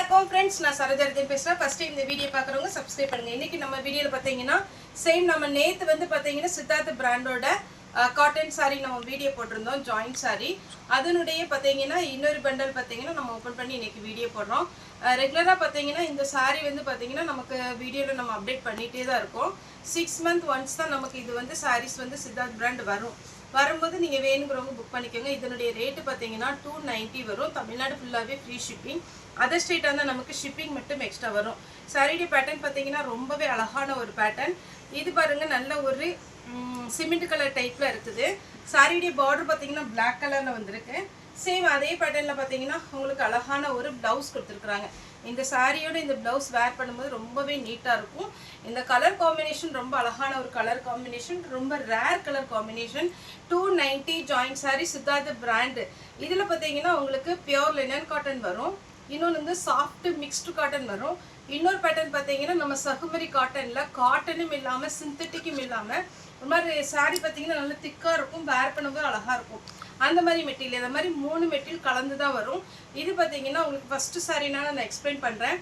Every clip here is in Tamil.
வணக்கம் फ्रेंड्स நான் சரோஜாரதன் பேசுறேன். ஃபர்ஸ்ட் டைம் இந்த வீடியோ பார்க்குறவங்க சப்ஸ்கிரைப் பண்ணுங்க. இன்னைக்கு நம்ம வீடியோல பாத்தீங்கன்னா சேம் நம்ம நேத்து வந்து பாத்தீங்கன்னா சித்தார்த் பிராண்டோட காட்டன் saree நம்ம வீடியோ போட்டிருந்தோம், ஜாயிண்ட் saree. அதனுடைய பாத்தீங்கன்னா இன்னொரு பண்டல் பாத்தீங்கன்னா நம்ம ஓபன் பண்ணி இன்னைக்கு வீடியோ போடுறோம். ரெகுலரா பாத்தீங்கன்னா இந்த saree வந்து பாத்தீங்கன்னா நமக்கு வீடியோல நம்ம அப்டேட் பண்ணிட்டே தான் இருக்கோம். 6 months ஒன்ஸ் தான் நமக்கு இது வந்து sarees வந்து சித்தார்த் பிராண்ட் வரும். வரும்போது நீங்க வேணுங்கிறவங்க புக் பண்ணிக்கோங்க. இதனுடைய ரேட் பாத்தீங்கன்னா 290 வரும். தமிழ்நாடு ஃபுல்லாவே ஃப்ரீ ஷிப்பிங். அதர் ஸ்டேட் வந்து நமக்கு ஷிப்பிங் மட்டும் எக்ஸ்ட்ரா வரும். சாரியோட பேட்டர்ன் பாத்தீங்கன்னா ரொம்பவே அழகான ஒரு பேட்டர்ன். இது பாருங்க நல்ல ஒரு சிமெண்ட் கலர் டைப்ல இருக்குது. சாரியோட பார்டர் பாத்தீங்கன்னா Black கலர்ல வந்திருக்கு. சேம் அதே பேட்டர்ன்ல பாத்தீங்கன்னா உங்களுக்கு அழகான ஒரு பிளவுஸ் கொடுத்துருக்காங்க. இந்த சாரியோட இந்த பிளவுஸ் வேர் பண்ணும்போது ரொம்பவே நீட்டா இருக்கும். இந்த கலர் காம்பினேஷன் ரொம்ப அழகான ஒரு கலர் காம்பினேஷன், ரொம்ப rare colour combination. 290 joint sorry Siddharth brand. இதுல பாத்தீங்கன்னா உங்களுக்கு பியூர் லினன் காட்டன் வரும். இன்னொன்று வந்து சாஃப்ட் மிக்ஸ்டு காட்டன் வரும். இன்னொரு பேட்டர்ன் பார்த்தீங்கன்னா நம்ம சகுமரி காட்டன்ல காட்டனும் இல்லாமல் சிந்தட்டிக்கும் இல்லாமல் ஒரு மாதிரி சாரீ பார்த்தீங்கன்னா நல்லா திக்காக இருக்கும், வேர் பண்ணும்போது அழகாக இருக்கும். அந்த மாதிரி மெட்டீரியல், இந்த மாதிரி 3 மெட்டீரியல் கலந்து தான் வரும். இது பார்த்தீங்கன்னா உங்களுக்கு ஃபஸ்ட்டு சாரீனால நான் எக்ஸ்பிளைன் பண்ணுறேன்.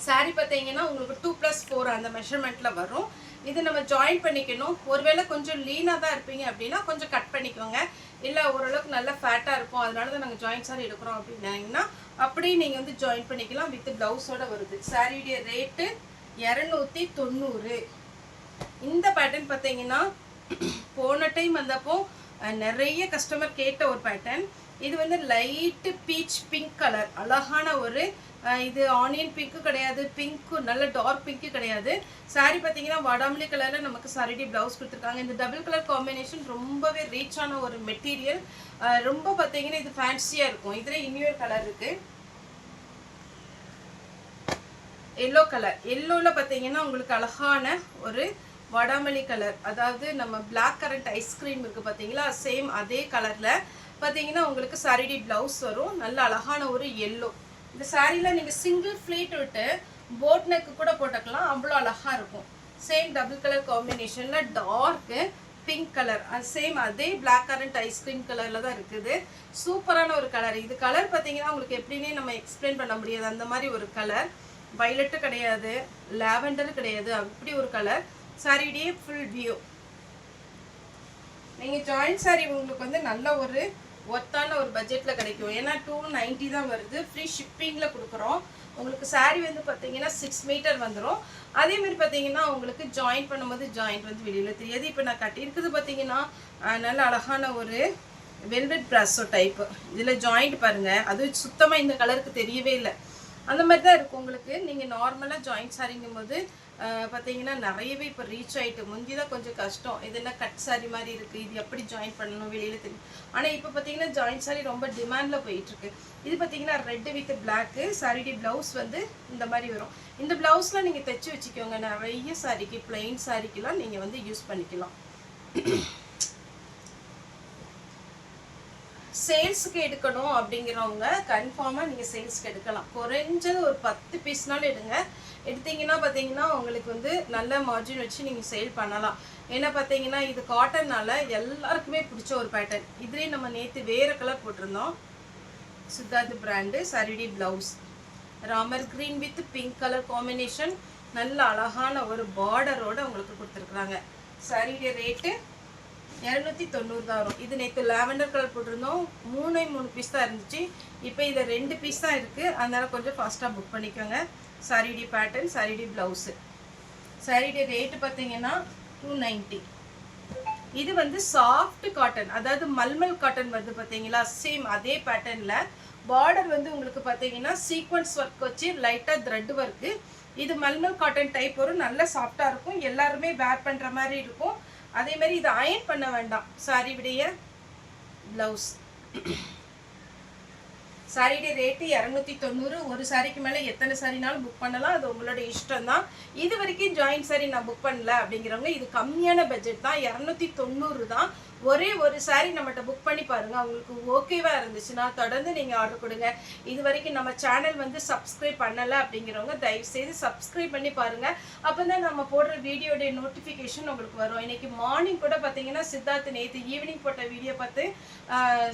சாரீ பார்த்தீங்கன்னா உங்களுக்கு 2+4 அந்த மெஷர்மெண்ட்டில் வரும். இது நம்ம ஜாயின் பண்ணிக்கணும். ஒருவேளை கொஞ்சம் லீனாக தான் இருப்பீங்க அப்படின்னா கொஞ்சம் கட் பண்ணிக்கோங்க. இல்லை ஓரளவுக்கு நல்லா ஃபேட்டாக இருக்கும், அதனால தான் நாங்கள் ஜாயின் சாரி எடுக்கிறோம் அப்படின்னா அப்படியே நீங்கள் வந்து ஜாயின் பண்ணிக்கலாம். வித் ப்ளவுஸோட வருது. சாரியுடைய ரேட்டு 290. இந்த பேட்டர்ன் பார்த்தீங்கன்னா போன டைம் வந்தப்போ நிறைய கஸ்டமர் கேட்ட ஒரு பேட்டர்ன். இது வந்து லைட்டு பீச் பிங்க் கலர், அழகான ஒரு இது ஆனியன் பிங்க்கு கிடையாது, பிங்க்கு நல்ல டார்க் பிங்க்கு கிடையாது. சாரி பார்த்தீங்கன்னா வாடாமல்லி கலரில் நமக்கு சாரிடி ப்ளவுஸ் கொடுத்துருக்காங்க. இந்த டபுள் கலர் காம்பினேஷன் ரொம்பவே ரீச்சான ஒரு மெட்டீரியல். ரொம்ப பார்த்தீங்கன்னா இது ஃபேன்சியாக இருக்கும். இதில் இன்னொரு கலர் இருக்குது, எல்லோ கலர். எல்லோவில் பார்த்தீங்கன்னா உங்களுக்கு அழகான ஒரு வாடாமல்லி கலர், அதாவது நம்ம பிளாக் கரண்ட் ஐஸ்கிரீம் இருக்குது பார்த்தீங்களா, சேம் அதே கலரில் பார்த்தீங்கன்னா உங்களுக்கு சாரிடி ப்ளவுஸ் வரும். நல்ல அழகான ஒரு எல்லோ. இந்த சாரியில் நீங்கள் சிங்கிள் ஃப்ளீட் விட்டு போட் நெக்கு கூட போட்டுக்கலாம், அவ்வளோ அழகாக இருக்கும். சேம் டபுள் கலர் காம்பினேஷனில் டார்க்கு பிங்க் கலர், அது சேம் அதே பிளாக் கரண்ட் ஐஸ்கிரீம் கலரில் தான் இருக்குது. சூப்பரான ஒரு கலர். இது கலர் பார்த்தீங்கன்னா உங்களுக்கு எப்படின்னே நம்ம எக்ஸ்பிளைன் பண்ண முடியாது, அந்த மாதிரி ஒரு கலர். வைலட்டு கிடையாது, லாவெண்டர் கிடையாது, அப்படி ஒரு கலர். சாரியுடைய ஃபுல் வியூ. நீங்கள் ஜாயிண்ட் சாரி உங்களுக்கு வந்து நல்ல ஒரு ஒர்த்தான ஒரு பட்ஜெட்டில் கிடைக்கும். ஏன்னா 290 தான் வருது, ஃப்ரீ ஷிப்பிங்கில் கொடுக்குறோம். உங்களுக்கு சாரீ வந்து பார்த்தீங்கன்னா 6 மீட்டர் வந்துடும். அதேமாதிரி பார்த்தீங்கன்னா உங்களுக்கு ஜாயின் பண்ணும்போது ஜாயிண்ட் வந்து வெளியில் தெரியாது. இப்போ நான் கட்டியிருக்குது பார்த்தீங்கன்னா நல்ல அழகான ஒரு வெல்வெட் ப்ராஸோ டைப்பு. இதில் ஜாயிண்ட் பாருங்கள், அது சுத்தமாக இந்த கலருக்கு தெரியவே இல்லை. அந்த மாதிரி தான் இருக்கும் உங்களுக்கு. நீங்கள் நார்மலாக ஜாயிண்ட் சாரிங்கும் போது பார்த்தீங்கன்னா நிறையவே இப்போ ரீச் ஆகிட்டு. முந்தி தான் கொஞ்சம் கஷ்டம், இதெல்லாம் கட் சாரி மாதிரி இருக்குது, இது எப்படி ஜாயின் பண்ணணும் வெளியில் தெரியும். ஆனால் இப்போ பார்த்தீங்கன்னா ஜாயிண்ட் சாரி ரொம்ப டிமாண்டில் போயிட்டுருக்கு. இது பார்த்தீங்கன்னா ரெட் வித் பிளாக்கு. சாரிடி ப்ளவுஸ் வந்து இந்த மாதிரி வரும். இந்த ப்ளவுஸ்லாம் நீங்கள் தைச்சி வச்சுக்கோங்க. நிறைய சாரிக்கு பிளெயின் சாரிக்கெலாம் நீங்கள் வந்து யூஸ் பண்ணிக்கலாம். சேல்ஸுக்கு எடுக்கணும் அப்படிங்கிறவங்க கன்ஃபார்மாக நீங்கள் சேல்ஸுக்கு எடுக்கலாம். குறைஞ்சது ஒரு 10 பீஸ்னாலும் எடுங்க. எடுத்தீங்கன்னா பார்த்தீங்கன்னா உங்களுக்கு வந்து நல்ல மார்ஜின் வச்சு நீங்கள் சேல் பண்ணலாம். ஏன்னா பார்த்தீங்கன்னா இது காட்டன்னால எல்லாருக்குமே பிடிச்ச ஒரு பேட்டர்ன். இதுலேயே நம்ம நேற்று வேறு கலர் போட்டிருந்தோம். சித்தார்த் பிராண்டு. சாரிடி blouse Ramar green with pink colour combination. நல்ல அழகான ஒரு பார்டரோடு உங்களுக்கு கொடுத்துருக்குறாங்க. சாரியுடைய ரேட்டு 290 தான் வரும். இது நேற்று லாவெண்டர் கலர் போட்டிருந்தோம், 3 பீஸ் தான் இருந்துச்சு. இப்போ இதில் 2 பீஸ் தான் இருக்குது, அதனால் கொஞ்சம் ஃபாஸ்ட்டாக புக் பண்ணிக்கோங்க. சாரிடி பேட்டர்ன், சாரிடி ப்ளவுஸு. சாரிடி ரேட்டு பார்த்தீங்கன்னா 290. இது வந்து சாஃப்ட் காட்டன், அதாவது மல்மல் காட்டன் வருது பார்த்தீங்களா, சேம் அதே பேட்டர்னில். பார்டர் வந்து உங்களுக்கு பார்த்தீங்கன்னா சீக்வன்ஸ் ஒர்க் வச்சு லைட்டாக த்ரெட் ஒர்க்கு. இது மல்மல் காட்டன் டைப் வரும். நல்ல சாஃப்டாக இருக்கும், எல்லாருமே வேர் பண்ணுற மாதிரி இருக்கும். அதே மாதிரி இதை அயன் பண்ண வேண்டாம். சாரி விடைய ப்ளவுஸ். சாரியுடைய ரேட்டு 290. ஒரு சாரிக்கு மேலே எத்தனை சாரினாலும் புக் பண்ணலாம், அது உங்களோட இஷ்டம் தான். இது வரைக்கும் ஜாயிண்ட் சாரி நான் புக் பண்ணல அப்படிங்கிறவங்க இது கம்மியான பட்ஜெட் தான், 290 தான். ஒரே ஒரு சாரி நம்மகிட்ட புக் பண்ணி பாருங்கள். அவங்களுக்கு ஓகேவாக இருந்துச்சுன்னா தொடர்ந்து நீங்கள் ஆர்டர் கொடுங்க. இது வரைக்கும் நம்ம சேனல் வந்து சப்ஸ்கிரைப் பண்ணலை அப்படிங்கிறவங்க தயவுசெய்து சப்ஸ்கிரைப் பண்ணி பாருங்கள். அப்போ தான் நம்ம போடுற வீடியோடைய நோட்டிஃபிகேஷன் உங்களுக்கு வரும். இன்றைக்கி மார்னிங் கூட பார்த்தீங்கன்னா சித்தார்த் நேற்று ஈவினிங் போட்ட வீடியோ பார்த்து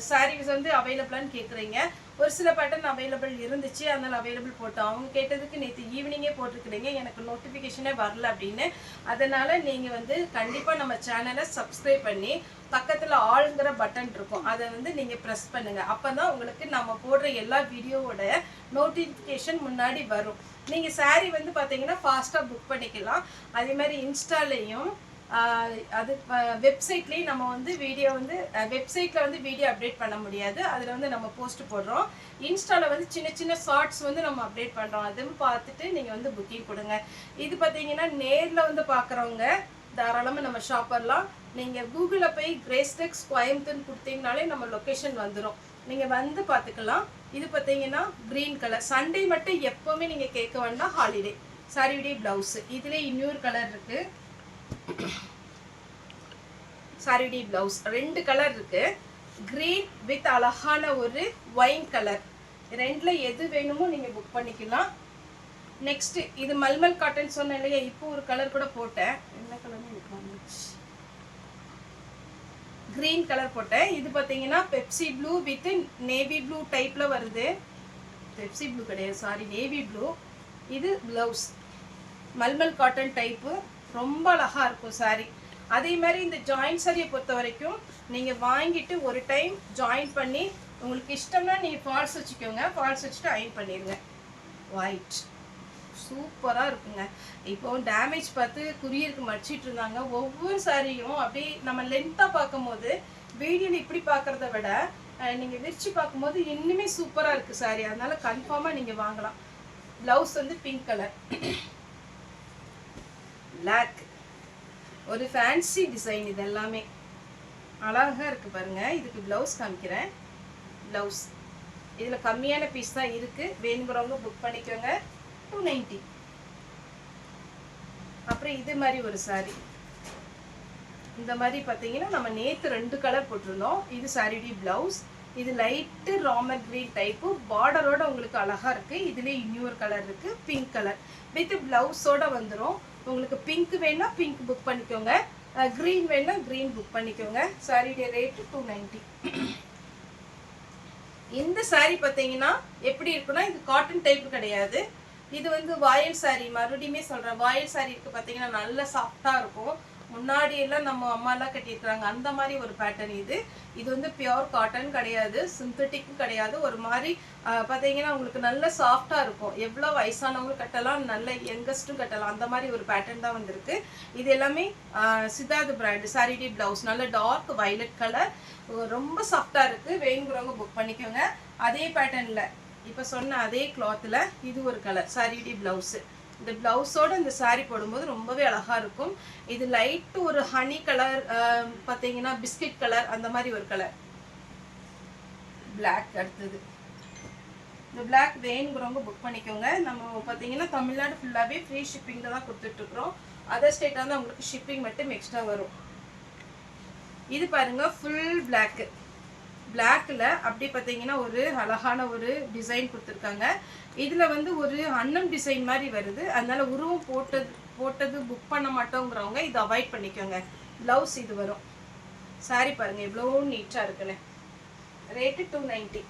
சாரீஸ் வந்து அவைலபிளான்னு கேட்குறீங்க. ஒரு சில பேட்டர்ன் அவைலபிள் இருந்துச்சு, அதனால் அவைலபிள் போட்டோம். அவங்க கேட்டதுக்கு நேற்று ஈவினிங்கே போட்டிருக்கிறீங்க, எனக்கு நோட்டிஃபிகேஷனே வரல அப்படின்னு. அதனால் நீங்கள் வந்து கண்டிப்பாக நம்ம சேனலை சப்ஸ்கிரைப் பண்ணி பக்கத்தில் ஆளுங்கிற பட்டன் இருக்கும், அதை வந்து நீங்கள் ப்ரெஸ் பண்ணுங்கள். அப்போ தான் உங்களுக்கு நம்ம போடுற எல்லா வீடியோவோட நோட்டிஃபிகேஷன் முன்னாடி வரும். நீங்கள் சாரீ வந்து பார்த்தீங்கன்னா ஃபாஸ்ட்டாக புக் பண்ணிக்கலாம். அதே மாதிரி இன்ஸ்டாலேயும் அது வெப்சைட்லேயும் நம்ம வந்து வீடியோ வந்து வெப்சைட்டில் வந்து வீடியோ அப்டேட் பண்ண முடியாது, அதில் வந்து நம்ம போஸ்ட் போடுறோம். இன்ஸ்டாவில் வந்து சின்ன சின்ன ஷார்ட்ஸ் வந்து நம்ம அப்டேட் பண்ணுறோம், அதுவும் பார்த்துட்டு நீங்கள் வந்து புக்கிங் கொடுங்க. இது பார்த்தீங்கன்னா நேரில் வந்து பார்க்குறவங்க தாராளமாக நம்ம ஷாப் வரலாம். நீங்கள் கூகுளில் போய் கிரேஸ்டெக்ஸ் கோயம்புத்தூர்னு கொடுத்தீங்கனாலே நம்ம லொக்கேஷன் வந்துடும், நீங்கள் வந்து பார்த்துக்கலாம். இது பார்த்தீங்கன்னா க்ரீன் கலர், சண்டே மட்டும் எப்போவுமே நீங்கள் கேட்க வேண்டாம், ஹாலிடே சாரியுடைய ப்ளவுஸு. இதில் இன்னொரு கலர் இருக்குது, சாரியுடைய ப்ளவுஸ் 2 கலர் இருக்குது, க்ரீன் வித் அழகான ஒரு ஒயின் கலர். ரெண்டில் எது வேணுமோ நீங்கள் புக் பண்ணிக்கலாம். நெக்ஸ்ட்டு இது மல்மல் காட்டன் சொன்னேன் இல்லையா, இப்போ ஒரு கலர் கூட போட்டேன், என்ன கலர்னு எனக்கு வந்துச்சு, க்ரீன் கலர் போட்டேன். இது பார்த்தீங்கன்னா Pepsi blue with navy blue டைப்பில் வருது, பெப்சி ப்ளூ கிடையாது சாரி, நேவி ப்ளூ. இது ப்ளவுஸ் மல்மல் காட்டன் டைப்பு, ரொம்ப அழகாக இருக்கும் சாரி. அதே மாதிரி இந்த ஜாயின் சாரியை பொறுத்த வரைக்கும் நீங்கள் வாங்கிட்டு ஒரு டைம் ஜாயின் பண்ணி உங்களுக்கு இஷ்டம்னா நீங்கள் ஃபால்ஸ் வச்சுக்கோங்க, ஃபால்ஸ் வச்சுட்டு அயன் பண்ணிடுங்க. ஒயிட் சூப்பராக இருக்குங்க. இப்போ டேமேஜ் பார்த்து குரியருக்கு மடிச்சிட்டு இருந்தாங்க. ஒவ்வொரு சாரியும் அப்படியே நம்ம லென்த்தாக பார்க்கும் போது வீடியோவில் இப்படி பார்க்குறத விட நீங்கள் விரிச்சு பார்க்கும்போது இன்னுமே சூப்பராக இருக்குது சாரி, அதனால கன்ஃபார்மாக நீங்கள் வாங்கலாம். ப்ளவுஸ் வந்து பிங்க் கலர், பிளாக், ஒரு ஃபேன்சி டிசைன், இது எல்லாமே அழகாக இருக்குது பாருங்கள். இதுக்கு ப்ளவுஸ் காமிக்கிறேன். ப்ளவுஸ் இதில் கம்மியான பீஸ் தான் இருக்குது, வேணுங்கிறவங்க புக் பண்ணிக்கோங்க. 290. அப்புறம் இது மாதிரி ஒரு சாரி, இந்த மாதிரி பார்த்தீங்கன்னா நம்ம நேற்று 2 கலர் போட்டிருந்தோம். இது சாரியுடைய ப்ளவுஸ், இது லைட்டு ராமர் க்ரீன் டைப்பு, பார்டரோட உங்களுக்கு அழகாக இருக்குது. இதுலேயே இன்னொரு கலர் இருக்குது, பிங்க் கலர் வித் ப்ளவுஸோட வந்துடும். உங்களுக்கு பிங்க் வேணா பிங்க் புக் பண்ணிக்கோங்க, க்ரீன் வேணா க்ரீன் புக் பண்ணிக்கோங்க. சாரியுடைய ரேட்டு 290. இந்த சாரி பார்த்தீங்கன்னா எப்படி இருக்குன்னா, இது காட்டன் டைப் கிடையாது, இது வந்து வாயல் சாரி. மறுபடியுமே சொல்கிறேன், வாயல் சாரி இருக்குது பார்த்தீங்கன்னா, நல்ல சாஃப்டாக இருக்கும். முன்னாடி எல்லாம் நம்ம அம்மாலாம் கட்டியிருக்கிறாங்க அந்த மாதிரி ஒரு பேட்டர்ன் இது. இது வந்து பியோர் காட்டன் கிடையாது, சிந்தட்டிக்கும் கிடையாது. ஒரு மாதிரி பார்த்தீங்கன்னா உங்களுக்கு நல்ல சாஃப்டாக இருக்கும். எவ்வளோ வயசானவங்களும் கட்டலாம், நல்ல யங்கஸ்ட்டும் கட்டலாம், அந்த மாதிரி ஒரு பேட்டர்ன் தான் வந்திருக்கு. இது எல்லாமே சித்தார்த் பிராண்டு. சாரியுடைய ப்ளவுஸ் நல்ல டார்க் வயலட் கலர், ரொம்ப சாஃப்டாக இருக்குது. வேணுங்கிறவங்க புக் பண்ணிக்கோங்க. அதே பேட்டர்னில் இப்போ சொன்ன அதே கிளாத்தில் இது ஒரு கலர், சாரியுடைய ப்ளவுஸு. இந்த ப்ளவுஸோடு இந்த சாரீ போடும்போது ரொம்பவே அழகாக இருக்கும். இது லைட்டு ஒரு ஹனி கலர், பார்த்தீங்கன்னா பிஸ்கட் கலர், அந்த மாதிரி ஒரு கலர். பிளாக் அடுத்தது, இந்த பிளாக் வேணுங்கிறவங்க புக் பண்ணிக்கோங்க. நம்ம பார்த்தீங்கன்னா தமிழ்நாடு ஃபுல்லாகவே ஃப்ரீ ஷிப்பிங்கில் தான் கொடுத்துட்ருக்குறோம். அதர் ஸ்டேட்டாக இருந்தால் உங்களுக்கு ஷிப்பிங் மட்டும் எக்ஸ்ட்ரா வரும். இது பாருங்கள், ஃபுல் பிளாக்கு, பிளாக்கில் அப்படி பார்த்தீங்கன்னா ஒரு அழகான ஒரு டிசைன் கொடுத்துருக்காங்க. இதில் வந்து ஒரு அன்னம் டிசைன் மாதிரி வருது, அதனால உருவம் போட்டது புக் பண்ண மாட்டோங்கிறவங்க இதை அவாய்ட் பண்ணிக்கோங்க. ப்ளவுஸ் இது வரும். சாரி பாருங்கள் எவ்வளோ நீட்டாக இருக்குன்னு. ரேட்டு 290.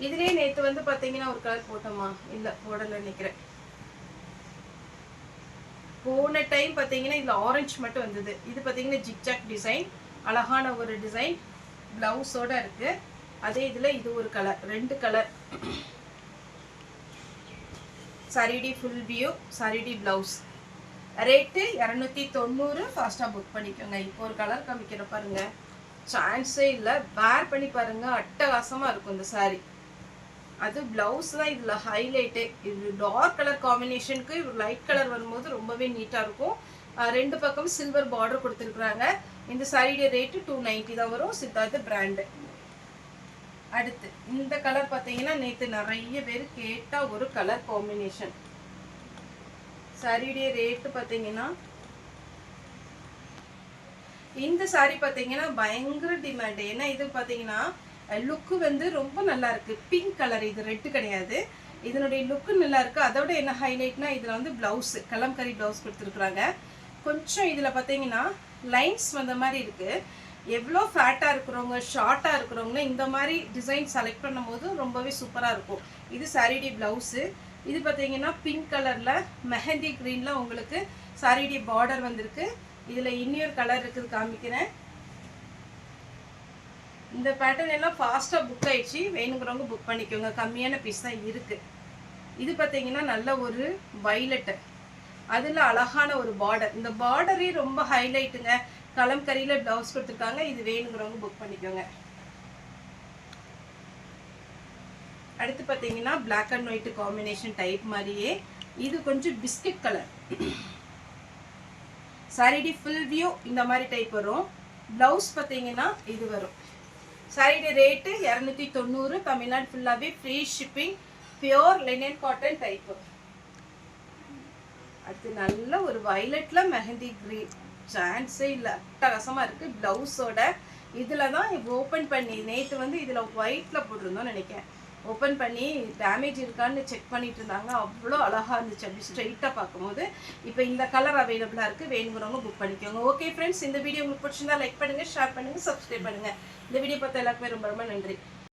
இதுலேயே நேற்று வந்து பார்த்தீங்கன்னா ஒரு கலர் போட்டோமா, இல்லை போடலை நினைக்கிறேன். போன டைம் பார்த்தீங்கன்னா இதில் ஆரஞ்சு மட்டும் வந்தது. இது பார்த்தீங்கன்னா ஜிக்ஜாக் டிசைன், அழகான ஒரு டிசைன், ப்ளவுஸோட இருக்குது. அதே இதில் இது ஒரு கலர், 2 கலர். சாரிடி ஃபுல் வியூ, சாரிடி ப்ளவுஸ். ரேட்டு 290. ஃபாஸ்ட்டாக புக் பண்ணிக்கோங்க. இப்போ ஒரு கலர் காமிக்கிற பாருங்கள், சான்ஸே இல்லை, வேர் பண்ணி பாருங்கள், அட்டகாசமாக இருக்கும் இந்த சாரி. அது ப்ளவுஸ் தான் இதில் ஹைலைட்டே. இது டார்க் கலர் காம்பினேஷனுக்கு லைட் கலர் வரும்போது ரொம்பவே நீட்டாக இருக்கும். 2 பக்கம் சில்வர் பார்டர் கொடுத்துருக்குறாங்க. இந்த சாரியுடைய ரேட்டு 290 தான் வரும், சித்தார்த் பிராண்டு. அடுத்து இந்த கலர் பார்த்தீங்கன்னா நேற்று நிறைய பேர் கேட்டால் ஒரு கலர் காம்பினேஷன். சாரியுடைய ரேட்டு பார்த்தீங்கன்னா, இந்த சாரி பார்த்தீங்கன்னா பயங்கர டிமாண்டு. ஏன்னா இது பார்த்தீங்கன்னா லுக்கு வந்து ரொம்ப நல்லா இருக்கு. பிங்க் கலர், இது ரெட்டு கிடையாது. இதனுடைய லுக்கு நல்லா இருக்கு. அதோட என்ன ஹைலைட்னா இதில் வந்து ப்ளவுஸ் கலம்கரி ப்ளவுஸ் கொடுத்துருக்குறாங்க. கொஞ்சம் இதில் பார்த்தீங்கன்னா லைன்ஸ் வந்த மாதிரி இருக்குது. எவ்வளோ ஃபேட்டாக இருக்கிறவங்க ஷார்ட்டாக இருக்கிறவங்க இந்த மாதிரி டிசைன் செலக்ட் பண்ணும்போது ரொம்பவே சூப்பராக இருக்கும். இது சாரிடி ப்ளவுஸு. இது பார்த்தீங்கன்னா பிங்க் கலரில் மெஹந்தி க்ரீனில் உங்களுக்கு சாரிடி பார்டர் வந்திருக்கு. இதில் இன்னொரு கலர் இருக்குது காமிக்கிறேன். இந்த பேட்டர்ன் எல்லாம் ஃபாஸ்ட்டாக புக் ஆயிடுச்சு. வேணுங்கிறவங்க புக் பண்ணிக்கோங்க, கம்மியான பீஸ் தான் இருக்குது. இது பார்த்தீங்கன்னா நல்ல ஒரு வைலட்டு, அதில் அழகான ஒரு பார்டர். இந்த பார்டரே ரொம்ப ஹைலைட்டுங்க. கலம்கரியில் ப்ளவுஸ் கொடுத்துருக்காங்க. இது வேணுங்கிறவங்க புக் பண்ணிக்கோங்க. அடுத்து பார்த்தீங்கன்னா black and white combination type மாதிரியே இது கொஞ்சம் பிஸ்கட் கலர். சாரிடி ஃபுல் வியூ இந்த மாதிரி டைப் வரும். ப்ளவுஸ் பார்த்தீங்கன்னா இது வரும். சாரிடி ரேட்டு 290. தமிழ்நாடு ஃபுல்லாகவே free shipping. Pure linen cotton type. அடுத்து நல்ல ஒரு வயலட்டில் மெஹந்தி க்ரீன், சான்ஸே இல்லை, அட்டகாசமாக இருக்குது. ப்ளவுஸோட இதில் தான் ஓப்பன் பண்ணி நேற்று வந்து இதில் ஒயிட்டில் போட்டிருந்தோம் நினைக்கிறேன். ஓப்பன் பண்ணி டேமேஜ் இருக்கான்னு செக் பண்ணிட்டு இருந்தாங்க. அவ்வளோ அழகாக இருந்துச்சு அப்படி ஸ்ட்ரைட்டாக பார்க்கும்போது. இப்போ இந்த கலர் அவைலபிளாக இருக்குது. வேணுங்கிறவங்க புக் பண்ணிக்கோங்க. ஓகே ஃப்ரெண்ட்ஸ், இந்த வீடியோ உங்களுக்கு பிடிச்சிருந்தா லைக் பண்ணுங்கள், ஷேர் பண்ணுங்கள், சப்ஸ்கிரைப் பண்ணுங்கள். இந்த வீடியோ பார்த்த எல்லாருக்குமே ரொம்ப ரொம்ப நன்றி.